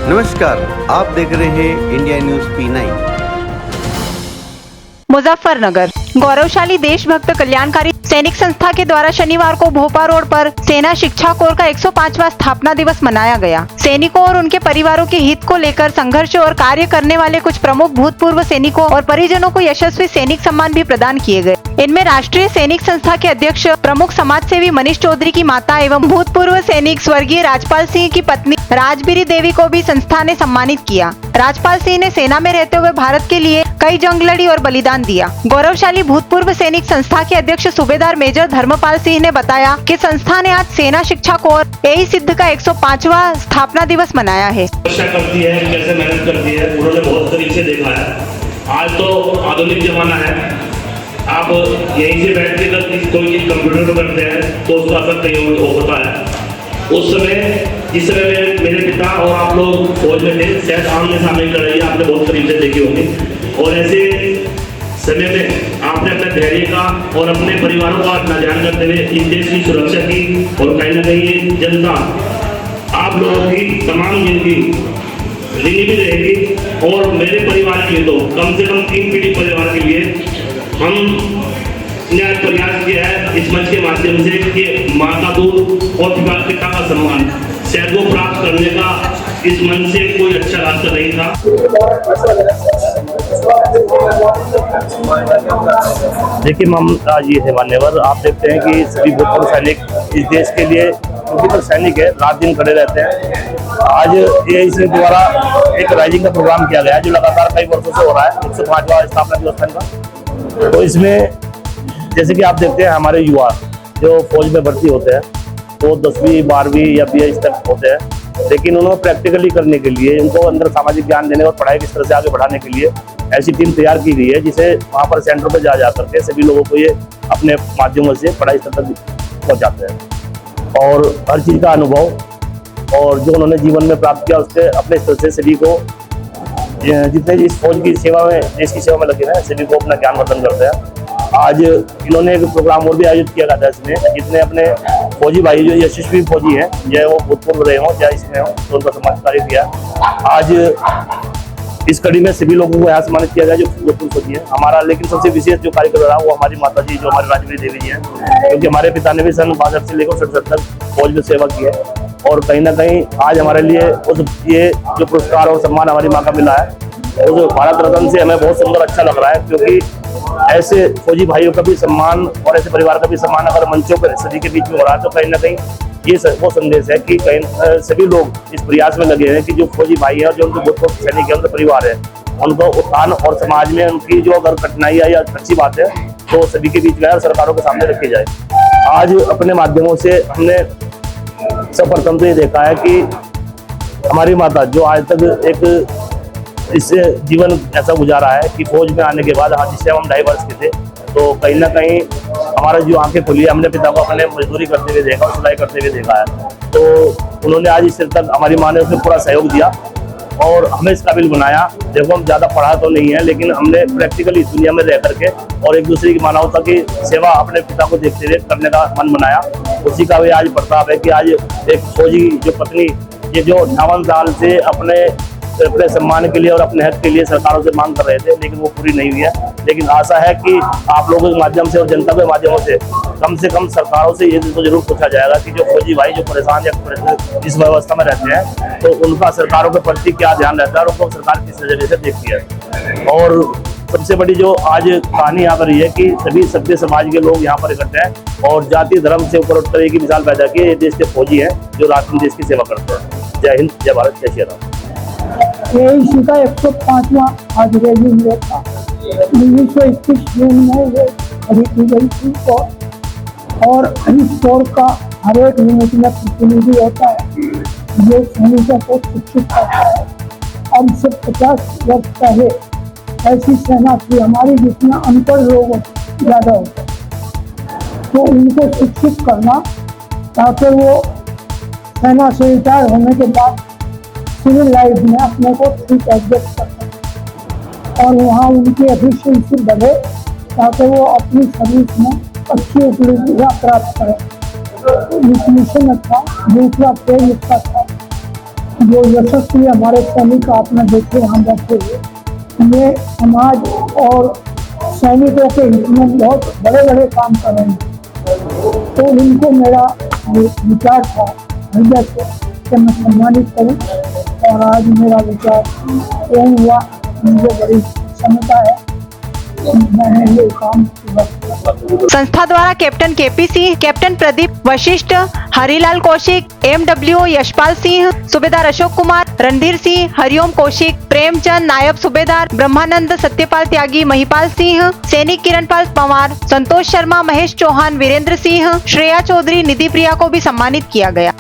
नमस्कार, आप देख रहे हैं इंडिया न्यूज P9। मुजफ्फरनगर गौरवशाली देशभक्त कल्याणकारी सैनिक संस्था के द्वारा शनिवार को भोपाल रोड पर सेना शिक्षा कोर का 105वां स्थापना दिवस मनाया गया। सैनिकों और उनके परिवारों के हित को लेकर संघर्ष और कार्य करने वाले कुछ प्रमुख भूतपूर्व सैनिकों और परिजनों को यशस्वी सैनिक सम्मान भी प्रदान किए गए। इनमें राष्ट्रीय सैनिक संस्था के अध्यक्ष प्रमुख समाज सेवी मनीष चौधरी की माता एवं भूतपूर्व सैनिक स्वर्गीय राजपाल सिंह की पत्नी राजबीरी देवी को भी संस्था ने सम्मानित किया। राजपाल सिंह ने सेना में रहते हुए भारत के लिए कई जंग लड़ी और बलिदान दिया। गौरवशाली भूतपूर्व सैनिक संस्था के अध्यक्ष सूबेदार मेजर धर्मपाल सिंह ने बताया कि संस्था ने आज सेना शिक्षा कोर एई सिद्ध का 105वां स्थापना दिवस मनाया है। करती है, कैसे मेहनत करती है, उन्होंने बहुत करीब से देखा है। आज तो आधुनिक जमाना है, आप यहीं से बैठ के अगर कोई चीज कंप्यूटर पर करते हैं तो उसका असर कहीं होता है। उस समय जिस समय मेरे पिता और आप लोग फौज में थे, शायद आमने सामने लड़ाई आपने बहुत करीब से देखी होगी, और ऐसे समय में आपने अपने धैर्य का और अपने परिवारों का न ध्यान करते हुए इस देश की सुरक्षा की, और कहीं ना कहीं ये जनता आप लोगों की तमाम जिंदगी जिंदगी भी रहेगी। और मेरे परिवार के लिए तो कम से कम 3 पीढ़ी परिवार के लिए हमने प्रयास किया है इस मंच के माध्यम से कि माँ का दूध और पिता का सम्मान शायद वो प्राप्त करने का इस मंच से कोई अच्छा रास्ता नहीं था। देखिए आज ये है मान्यवर, आप देखते हैं कि सभी भूतपूर्व सैनिक इस देश के लिए क्योंकि सैनिक है, रात दिन खड़े रहते हैं। आज ये इसके द्वारा एक राइजिंग का प्रोग्राम किया गया है जो लगातार कई वर्षों से हो रहा है, 105वां स्थापना दिवस का। तो इसमें जैसे कि आप देखते हैं हमारे युवा जो फौज में भर्ती होते हैं वो 10वीं 12वीं या BS तक होते हैं, लेकिन उन्होंने प्रैक्टिकली करने के लिए उनको अंदर सामाजिक ज्ञान देने और पढ़ाई किस तरह से आगे बढ़ाने के लिए ऐसी टीम तैयार की गई है जिसे वहाँ पर सेंटर पर जा करके सभी लोगों को ये अपने माध्यमों से पढ़ाई स्तर तक पहुँचाते हैं और हर चीज़ का अनुभव और जो उन्होंने जीवन में प्राप्त किया उसके अपने स्तर से सभी को जितने इस फौज की सेवा में देश की सेवा में लगे हैं सभी को अपना ज्ञान वर्धन करते हैं। आज इन्होंने एक प्रोग्राम और भी आयोजित किया गया था इसमें, जितने अपने फौजी भाई जो यशस्वी फौजी हैं, चाहे वो भूतपूर्व रहे हों चाहे इसमें हो, तो उनका सम्मान कार्य किया। आज इस कड़ी में सभी लोगों को यहाँ सम्मानित किया गया जो भूतपूर्व फौजी है। हमारा लेकिन सबसे विशेष जो कार्यक्रम रहा वो हमारी माता जी जो हमारी राजबीरी देवी जी हैं, क्योंकि हमारे पिता ने भी सन 62 से लेकर 67 तक फौज में सेवा की है, और कहीं ना कहीं आज हमारे लिए ये जो पुरस्कार और सम्मान हमारी माँ का मिला है उस भारत रत्न से हमें बहुत सुंदर अच्छा लग रहा है, क्योंकि ऐसे फौजी भाइयों का भी सम्मान और ऐसे परिवार का भी सम्मान अगर मंचों पर सभी के बीच में हो रहा है तो कहीं ना कहीं ये वो संदेश है कि कहीं सभी लोग इस प्रयास में लगे हैं कि जो फौजी भाई हैं और जो उनके भूतपूर्व सैनिक है उनके परिवार है उनको उत्थान और समाज में उनकी जो अगर कठिनाई है या अच्छी बात है तो सभी के बीच में और सरकारों के सामने रखी जाए। आज अपने माध्यमों से हमने सर्वप्रथम तो ये देखा है कि हमारी माता जो आज तक एक इससे जीवन ऐसा गुजारा है कि फौज में आने के बाद जिससे हम 2.5 वर्ष के थे तो कहीं ना कहीं हमारा जो आंखें खुली, हमने पिता को अपने मजदूरी करते हुए देखा और सिलाई करते हुए देखा है, तो उन्होंने आज इस तक हमारी माँ ने उसमें पूरा सहयोग दिया और हमें इस काबिल बनाया। देखो हम ज़्यादा पढ़ा तो नहीं है, लेकिन हमने प्रैक्टिकली दुनिया में रह करके और एक दूसरे की मानवता की सेवा अपने पिता को देखते हुए करने का मन बनाया। उसी का भी आज प्रताप है कि आज एक फौजी जो पत्नी ये जो 58 साल से अपने सम्मान के लिए और अपने हक के लिए सरकारों से मांग कर रहे थे, लेकिन वो पूरी नहीं हुई है। लेकिन आशा है कि आप लोगों के माध्यम से और जनता के माध्यमों से कम सरकारों से ये तो जरूर पूछा जाएगा कि जो फौजी भाई जो परेशान या इस व्यवस्था में रहते हैं तो उनका सरकारों के प्रति क्या ध्यान रहता है और उनको सरकार किस नजरिए से देखती है। और सबसे बड़ी जो आज कहानी यहाँ पर ये है कि सभी सभ्य समाज के लोग यहाँ पर इकट्ठे हैं और जाति धर्म से ऊपर उठकर एक ही मिसाल पैदा की, ये देश के फौजी हैं जो रात दिन देश की सेवा करते हैं। जय हिंद, जय भारत, जय श्री राम। एई का 105वां आज रेजिंग था। 1921 जून में ये खड़ी की गई थी और इस कोर का हर एक यूनिट में प्रतिनिधि होता है जो सैनिकों को शिक्षित करता है। अब से 50 वर्ष पहले ऐसी सेना थी हमारी जिसमें अनपढ़ लोग ज़्यादा होते, तो उनको शिक्षित करना ताकि वो सेना से रिटायर होने के बाद सिविल लाइफ में अपने को ठीक एडजस्ट कर सकें और वहाँ उनकी एफिशिएंसी बढ़े ताकि वो अपनी सर्विस में अच्छी उपलब्धियाँ प्राप्त करें। मिशन अच्छा, दूसरा पेज इसका था। जो यशस्वी हमारे सैनिक आपने देखे यहाँ बैठे हुए, ये समाज और सैनिकों के हित में बहुत बड़े बड़े काम कर रहे हैं। तो इनको मेरा विचार था हृदय से कि मैं सम्मानित करूं, और आज मेरा विचार पूर्ण हुआ। मुझे बड़ी क्षमता है, मैंने ये काम पूरा किया। संस्था द्वारा captain KP Singh, captain Pradeep Vashishtha, Harilal Kaushik, MW Yashpal Singh, सूबेदार अशोक कुमार, रणधीर सिंह, हरिओम कौशिक, प्रेमचंद नायब सूबेदार, ब्रह्मानंद सत्यपाल त्यागी, महिपाल सिंह, सैनिक किरणपाल पवार, संतोष शर्मा, महेश चौहान, वीरेंद्र सिंह, श्रेया चौधरी, निधि प्रिया को भी सम्मानित किया गया।